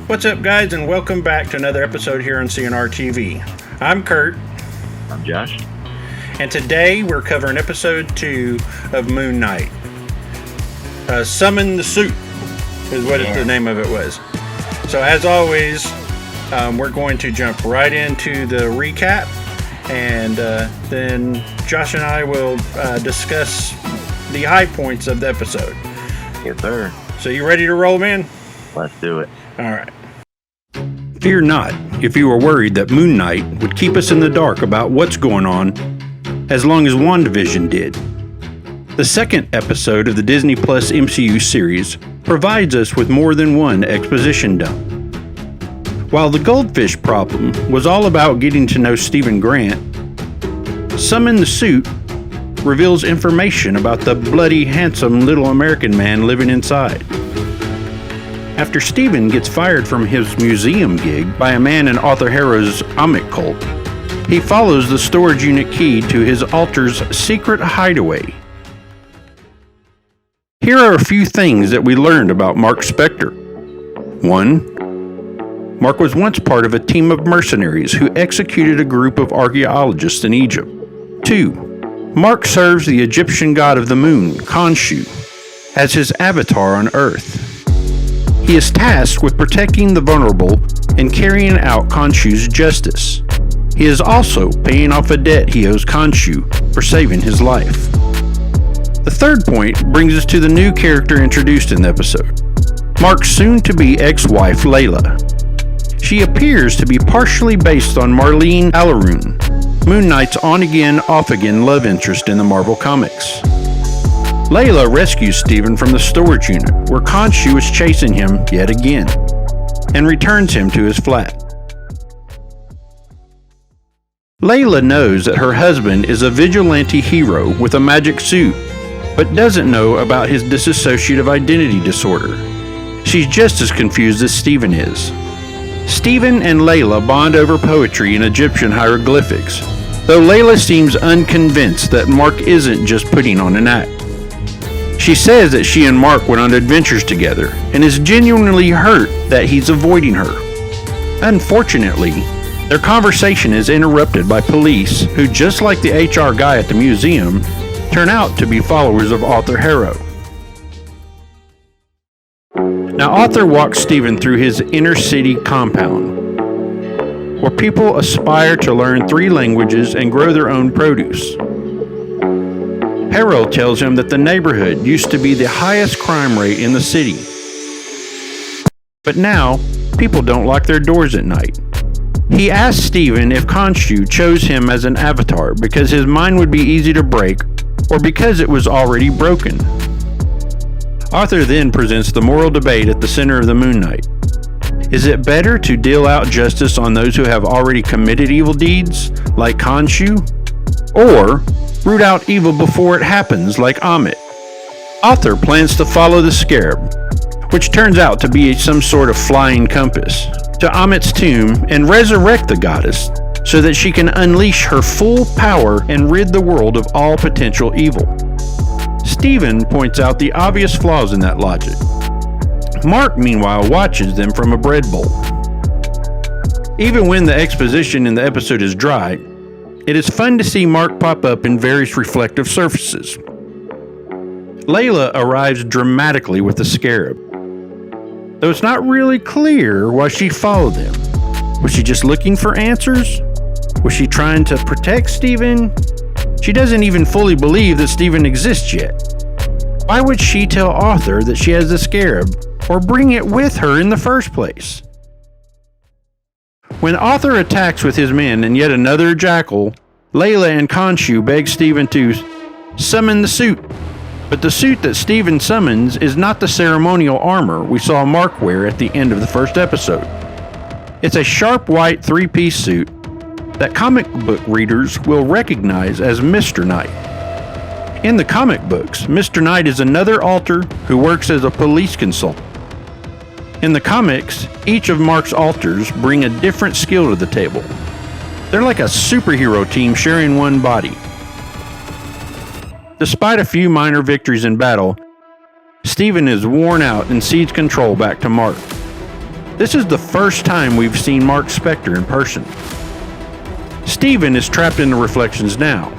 What's up, guys, and welcome back to another episode here on CNR TV. I'm Kurt. I'm Josh. And today we're covering episode 2 of Moon Knight. Summon the Suit is what the name of it was. So as always, we're going to jump right into the recap, and then Josh and I will discuss the high points of the episode. Yes, sir. So you ready to roll, man? Let's do it. All right. Fear not if you are worried that Moon Knight would keep us in the dark about what's going on as long as WandaVision did. The second episode of the Disney Plus MCU series provides us with more than one exposition dump. While the goldfish problem was all about getting to know Stephen Grant, Summon the Suit reveals information about the bloody, handsome little American man living inside. After Stephen gets fired from his museum gig by a man in Arthur Harrow's Amic cult, he follows the storage unit key to his altar's secret hideaway. Here are a few things that we learned about Mark Spector. 1. Mark was once part of a team of mercenaries who executed a group of archaeologists in Egypt. 2. Mark serves the Egyptian god of the moon, Khonshu, as his avatar on Earth. He is tasked with protecting the vulnerable and carrying out Khonshu's justice. He is also paying off a debt he owes Khonshu for saving his life. The third point brings us to the new character introduced in the episode, Mark's soon-to-be ex-wife Layla. She appears to be partially based on Marlene Alaroon, Moon Knight's on-again, off-again love interest in the Marvel Comics. Layla rescues Stephen from the storage unit, where Khonshu is chasing him yet again, and returns him to his flat. Layla knows that her husband is a vigilante hero with a magic suit, but doesn't know about his dissociative identity disorder. She's just as confused as Stephen is. Stephen and Layla bond over poetry and Egyptian hieroglyphics, though Layla seems unconvinced that Mark isn't just putting on an act. She says that she and Mark went on adventures together and is genuinely hurt that he's avoiding her. Unfortunately, their conversation is interrupted by police who, just like the HR guy at the museum, turn out to be followers of Arthur Harrow. Now, Arthur walks Stephen through his inner city compound, where people aspire to learn 3 languages and grow their own produce. Harrow tells him that the neighborhood used to be the highest crime rate in the city. But now, people don't lock their doors at night. He asks Stephen if Khonshu chose him as an avatar because his mind would be easy to break or because it was already broken. Arthur then presents the moral debate at the center of the Moon Knight. Is it better to deal out justice on those who have already committed evil deeds, like Khonshu, or root out evil before it happens, like Amit? Arthur plans to follow the scarab, which turns out to be some sort of flying compass, to Amit's tomb and resurrect the goddess so that she can unleash her full power and rid the world of all potential evil. Stephen points out the obvious flaws in that logic. Mark, meanwhile, watches them from a bread bowl. Even when the exposition in the episode is dry, it is fun to see Mark pop up in various reflective surfaces. Layla arrives dramatically with the scarab, though it's not really clear why she followed them. Was she just looking for answers? Was she trying to protect Stephen? She doesn't even fully believe that Stephen exists yet. Why would she tell Arthur that she has the scarab, or bring it with her in the first place? When Arthur attacks with his men and yet another jackal, Layla and Khonshu beg Stephen to summon the suit. But the suit that Stephen summons is not the ceremonial armor we saw Mark wear at the end of the first episode. It's a sharp white 3-piece suit that comic book readers will recognize as Mr. Knight. In the comic books, Mr. Knight is another alter who works as a police consultant. In the comics, each of Mark's alters bring a different skill to the table. They're like a superhero team sharing one body. Despite a few minor victories in battle, Stephen is worn out and cedes control back to Mark. This is the first time we've seen Mark's specter in person. Stephen is trapped in the reflections now.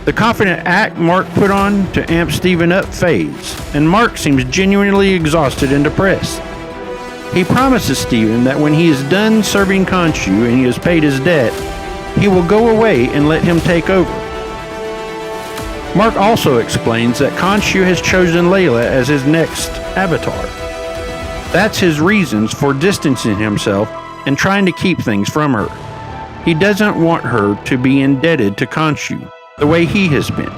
The confident act Mark put on to amp Stephen up fades, and Mark seems genuinely exhausted and depressed. He promises Stephen that when he is done serving Khonshu and he has paid his debt, he will go away and let him take over. Mark also explains that Khonshu has chosen Layla as his next avatar. That's his reasons for distancing himself and trying to keep things from her. He doesn't want her to be indebted to Khonshu the way he has been.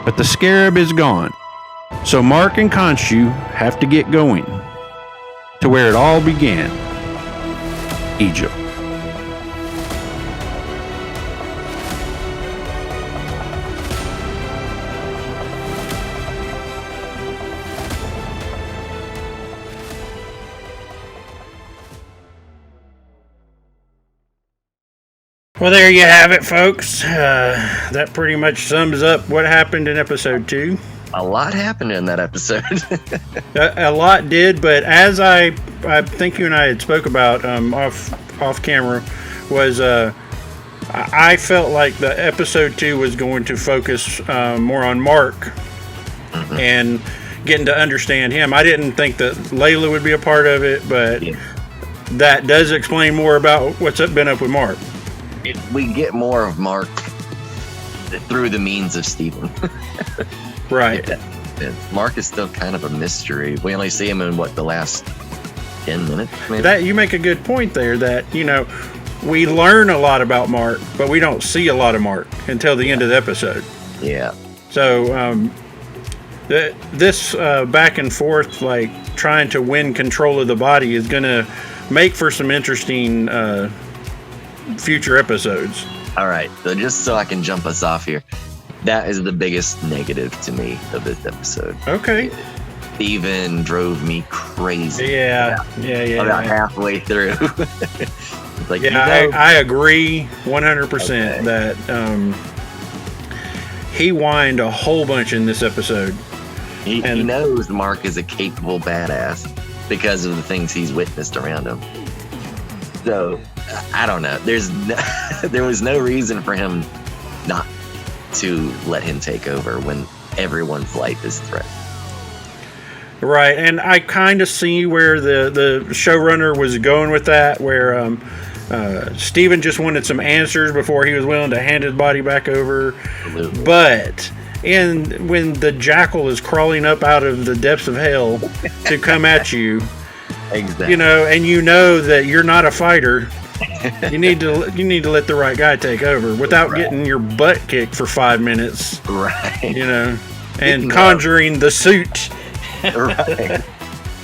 But the scarab is gone, so Mark and Khonshu have to get going to where it all began, Egypt. Well, there you have it, folks. That pretty much sums up what happened in episode 2. A lot happened in that episode. A lot did, but as I think you and I had spoke about off camera, was I felt like the episode 2 was going to focus more on Mark and getting to understand him. I didn't think that Layla would be a part of it, but that does explain more about what's been up with Mark. We get more of Mark through the means of Stephen. Right. Yeah. Mark is still kind of a mystery. We only see him in the last 10 minutes, maybe? That you make a good point there that, we learn a lot about Mark, but we don't see a lot of Mark until the end of the episode. Yeah. So, this back and forth, like trying to win control of the body, is going to make for some interesting future episodes. All right. So just so I can jump us off here, that is the biggest negative to me of this episode. Okay. Stephen drove me crazy. Yeah. About halfway through. Like, I agree 100% that he whined a whole bunch in this episode. He knows Mark is a capable badass because of the things he's witnessed around him. So, I don't know. There was no reason for him not to let him take over when everyone's life is threatened. Right, and I kind of see where the showrunner was going with that, where Stephen just wanted some answers before he was willing to hand his body back over. Absolutely. But when the jackal is crawling up out of the depths of hell to come at you, exactly. And that you're not a fighter. You need to let the right guy take over without getting your butt kicked for 5 minutes. Right. And conjuring the suit. Right.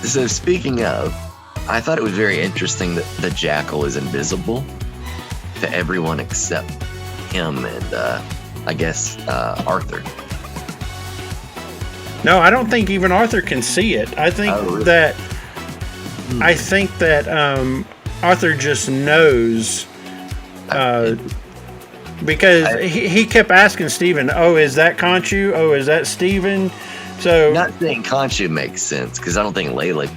So speaking of, I thought it was very interesting that the jackal is invisible to everyone except him and I guess Arthur. No, I don't think even Arthur can see it. I think that Arthur just knows because he kept asking Stephen, "Oh, is that Khonshu? Oh, is that Stephen?" So not saying Khonshu makes sense because I don't think Layla.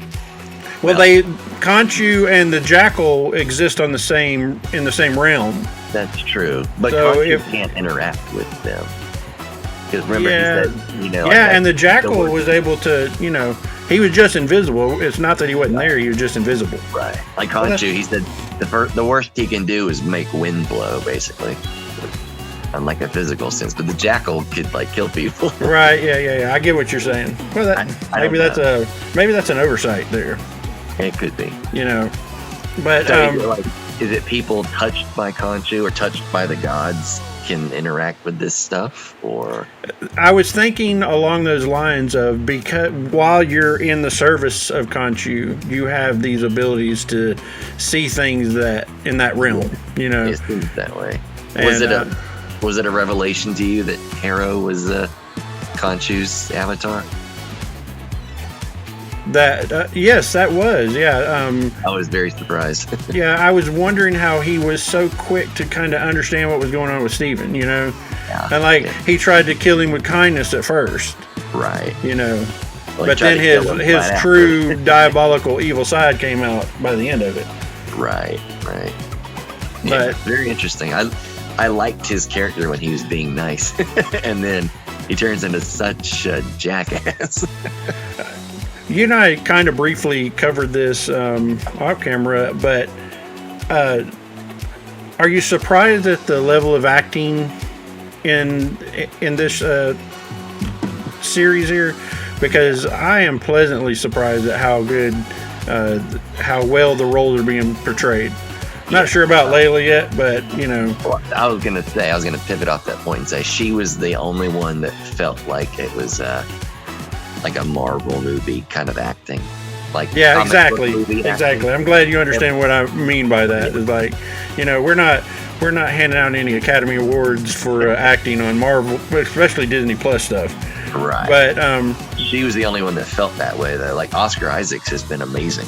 Well, Khonshu and the jackal exist in the same realm. That's true, but Khonshu can't interact with them. Because remember, he said, and the jackal was able to, he was just invisible. It's not that he wasn't there; he was just invisible. Right, like Khonshu, he said the worst he can do is make wind blow, basically, on like a physical sense. But the jackal could kill people. Right? Yeah. I get what you're saying. Well, maybe that's an oversight there. It could be. But is it people touched by Khonshu or touched by the gods can interact with this stuff? Or I was thinking along those lines of, because while you're in the service of Khonshu, you have these abilities to see things that in that realm. It seems that way. And, was it a revelation to you that Harrow was Khonshu's avatar? Yes, that was. Yeah. I was very surprised. Yeah, I was wondering how he was so quick to kind of understand what was going on with Steven, Yeah, And like he tried to kill him with kindness at first, right. Well, but then his true diabolical evil side came out by the end of it. Right. Yeah, But very interesting. I liked his character when he was being nice, and then he turns into such a jackass. you and I kind of briefly covered this off camera, but are you surprised at the level of acting in this series here? Because I am pleasantly surprised at how good, how well the roles are being portrayed. Not sure about Layla yet, but Well, I was gonna pivot off that point and say she was the only one that felt like it was like a Marvel movie kind of acting. Like yeah, exactly. I'm glad you understand what I mean by that. It's like, we're not handing out any Academy Awards for acting on Marvel, especially Disney Plus stuff. Right. But she was the only one that felt that way though. Like Oscar Isaacs has been amazing.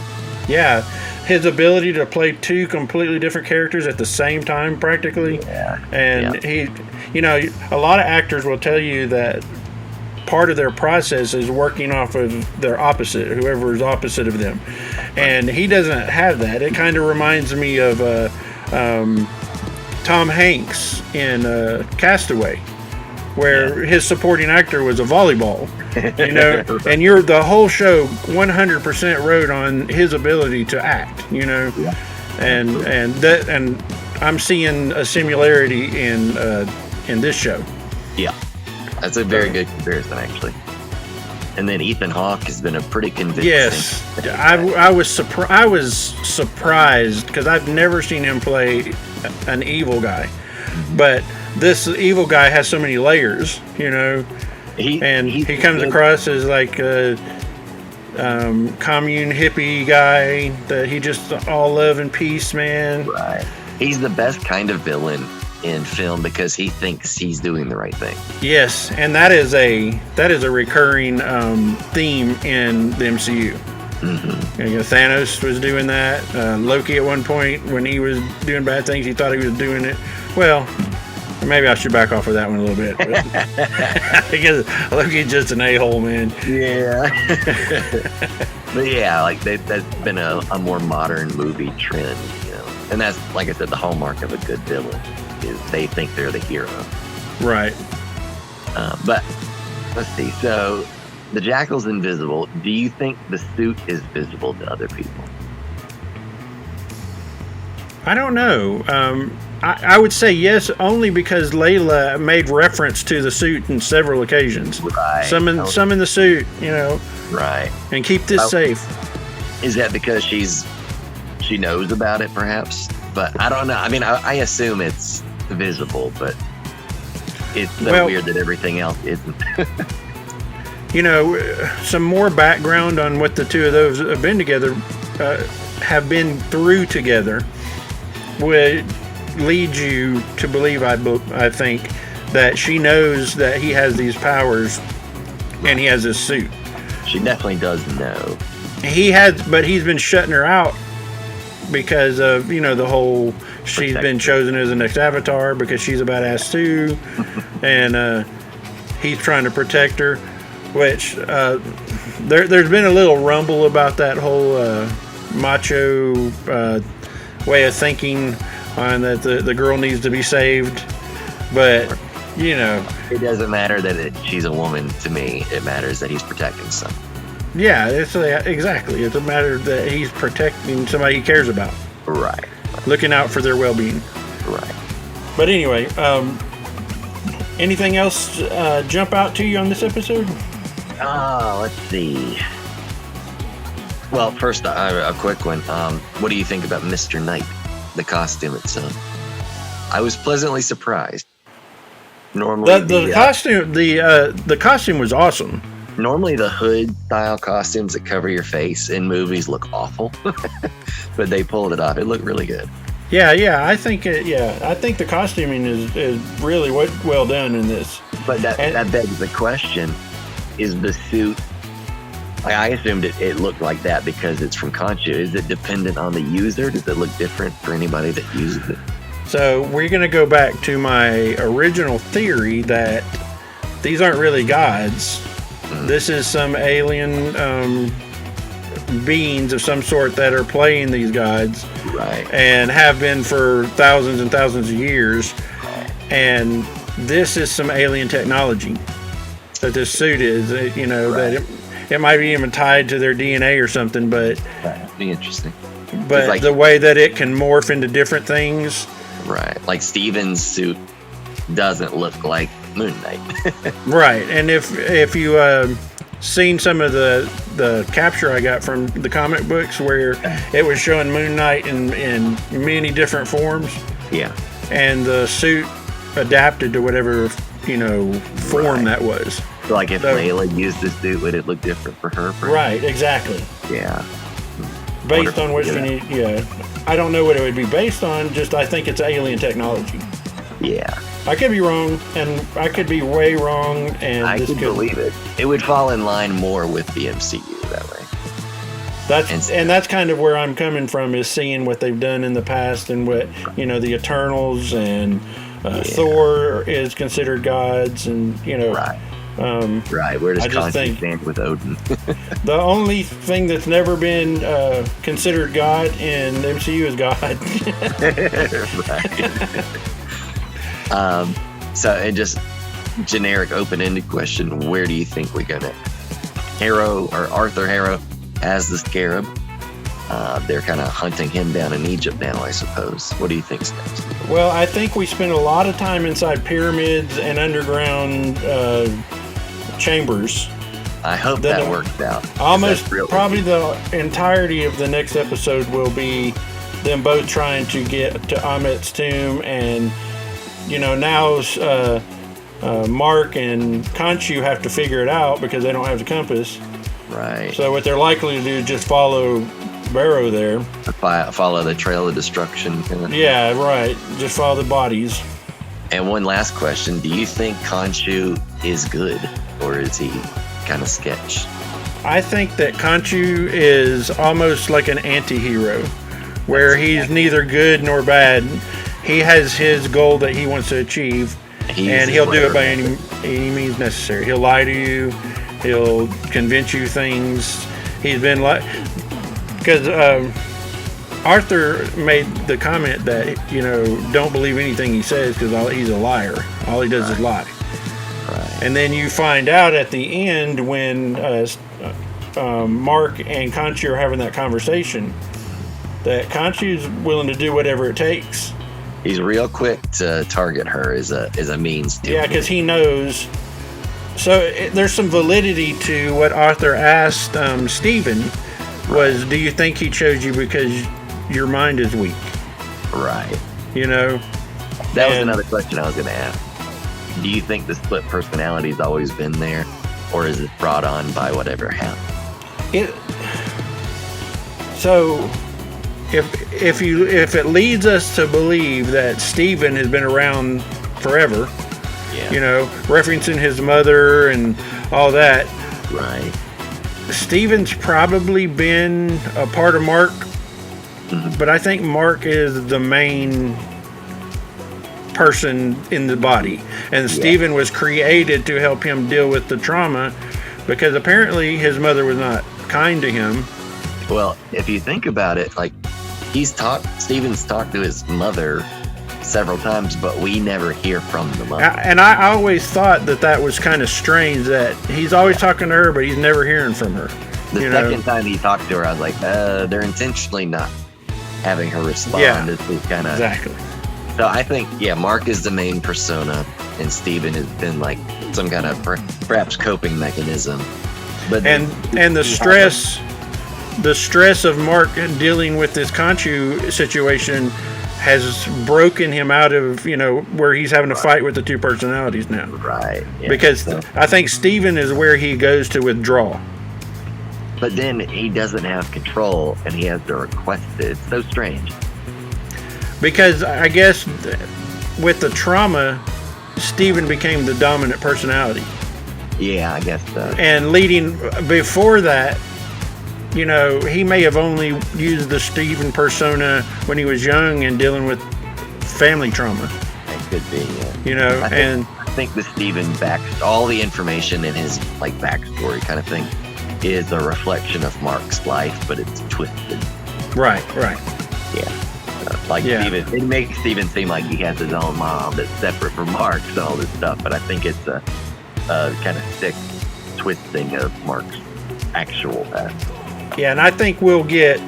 yeah, his ability to play two completely different characters at the same time, practically. Yeah. And he, a lot of actors will tell you that part of their process is working off of their opposite, whoever is opposite of them. And he doesn't have that. It kind of reminds me of Tom Hanks in Castaway, where his supporting actor was a volleyball, and the whole show 100% rode on his ability to act, and I'm seeing a similarity in this show. Yeah, that's a very good comparison, actually. And then Ethan Hawke has been a pretty convincing. Yes, I was surprised because I've never seen him play an evil guy, but this evil guy has so many layers, He comes across as like a commune hippie guy that he just all love and peace, man. Right. He's the best kind of villain in film because he thinks he's doing the right thing. Yes, and that is a recurring theme in the MCU. Mm-hmm. Thanos was doing that. Loki at one point when he was doing bad things, he thought he was doing it. Well, maybe I should back off of that one a little bit. Because Loki's just an a-hole, man. Yeah. But yeah, like that's been a more modern movie trend, And that's, like I said, the hallmark of a good villain is they think they're the hero. Right. But let's see. So the Jackal's invisible. Do you think the suit is visible to other people? I don't know. I would say yes, only because Layla made reference to the suit in several occasions. Right. Some in the suit, Right. And keep this safe. Is that because she knows about it, perhaps? But I don't know. I mean, I assume it's visible, but it's so weird that everything else isn't. Some more background on what the two of those have been together, have been through together, would lead you to believe, I think, that she knows that he has these powers and he has this suit. She definitely does know. But he's been shutting her out because of, the whole, she's been chosen as the next Avatar because she's a badass too. And he's trying to protect her, which there's been a little rumble about that whole macho way of thinking on that the girl needs to be saved. But, it doesn't matter that she's a woman to me. It matters that he's protecting something. Yeah, exactly. It's a matter that he's protecting somebody he cares about. Right. Looking out for their well-being. Right. But anyway, anything else jump out to you on this episode? Let's see. Well, first, a quick one. What do you think about Mr. Knight, the costume itself? I was pleasantly surprised. Normally, the costume was awesome. Normally, the hood style costumes that cover your face in movies look awful, but they pulled it off. It looked really good. Yeah. I think the costuming is really well done in this. But that begs the question: is the suit I assumed it looked like that because it's from Khonshu. Is it dependent on the user? Does it look different for anybody that uses it? So we're going to go back to my original theory that these aren't really gods. This is some alien beings of some sort that are playing these gods, right? And have been for thousands and thousands of years. And this is some alien technology that this suit is. You know, right. That it might be even tied to their DNA or something, but that'd be interesting. But like, the way that it can morph into different things, right? Like Steven's suit doesn't look like Moon Knight, right? And if you seen some of the capture I got from the comic books where it was showing Moon Knight in many different forms, yeah, and the suit adapted to whatever form that was. So like if Layla used this suit, would it look different for her? Right, exactly. Yeah. Based on which I don't know what it would be based on. Just I think it's alien technology. Yeah. I could be wrong, and I could be way wrong. And I could believe it. It would fall in line more with the MCU that way. That's kind of where I'm coming from, is seeing what they've done in the past and what the Eternals and Thor is considered gods, and right. Right. Where does Khonshu stand with Odin? The only thing that's never been considered God in the MCU is God. Right. So, and just generic open-ended question: where do you think we go next? Arthur Harrow as the Scarab. They're kind of hunting him down in Egypt now, I suppose. What do you think's next? Well, I think we spend a lot of time inside pyramids and underground chambers. I hope that works out. Almost probably the entirety of the next episode will be them both trying to get to Amit's tomb, and now Mark and Khonshu have to figure it out because they don't have the compass. Right. So what they're likely to do is just follow Barrow there. Follow the trail of destruction. Yeah, right. Just follow the bodies. And one last question: do you think Khonshu is good, or is he kind of sketch? I think that Khonshu is almost like an anti-hero, where he's neither good nor bad. He has his goal that he wants to achieve, and he'll do it by any means necessary. He'll lie to you. He'll convince you things. He's been like, because Arthur made the comment that don't believe anything he says because he's a liar. All he does is lie. Right. And then you find out at the end when Mark and Khonshu are having that conversation that Khonshu's willing to do whatever it takes. He's real quick to target her as a means to. Yeah, because he knows. So there's some validity to what Arthur asked Stephen. Was, do you think he chose you because your mind is weak? Right. That was another question I was going to ask. Do you think the split personality's always been there, or is it brought on by whatever happened? So if it leads us to believe that Stephen has been around forever, referencing his mother and all that, right? Stephen's probably been a part of Mark, but I think Mark is the main person in the body, and Stephen was created to help him deal with the trauma because apparently his mother was not kind to him. Well, if you think about it, like Stephen's talked to his mother several times, but we never hear from the mother. And I always thought that was kind of strange that he's always talking to her, but he's never hearing from her. The second time he talked to her, I was like, they're intentionally not having her respond. Yeah, exactly. So I think, Mark is the main persona, and Stephen has been like some kind of perhaps coping mechanism. But the stress of Mark dealing with this Khonshu situation has broken him out of, where he's having to fight with the two personalities now. Right. Yeah. Because I think Stephen is where he goes to withdraw. But then he doesn't have control, and he has to request it. It's so strange. Because I guess with the trauma, Stephen became the dominant personality. Yeah, I guess so. And leading before that, you know, he may have only used the Stephen persona when he was young and dealing with family trauma. It could be, yeah. You know, I think the Stephen all the information in his like backstory kind of thing is a reflection of Mark's life, but it's twisted. Right. Yeah. Stephen, it makes Stephen seem like he has his own mom that's separate from Mark's and all this stuff, but I think it's a kind of sick twisting of Mark's actual past. Yeah, and I think we'll get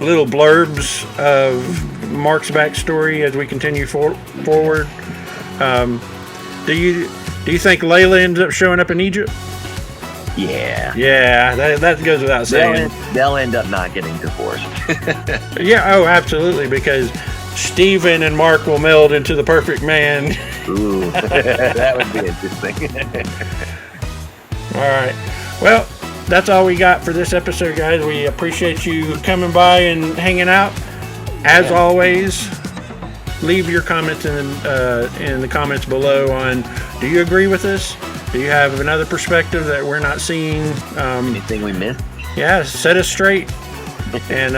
little blurbs of Mark's backstory as we continue forward. Do you think Layla ends up showing up in Egypt? Yeah. Yeah, that goes without saying. They'll end up not getting divorced. Yeah, oh, absolutely, because Stephen and Mark will meld into the perfect man. Ooh, that would be interesting. All right. Well, that's all we got for this episode, guys. We appreciate you coming by and hanging out. As always, leave your comments in the comments below on, do you agree with this? Do you have another perspective that we're not seeing? Anything we missed? Yeah, set us straight. And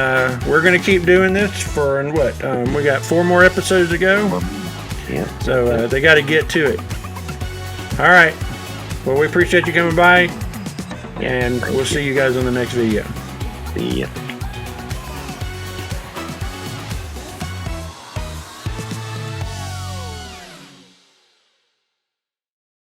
we're going to keep doing this for, we got 4 more episodes to go. Yeah. So they got to get to it. All right. Well, we appreciate you coming by. And we'll see you guys on the next video. See ya.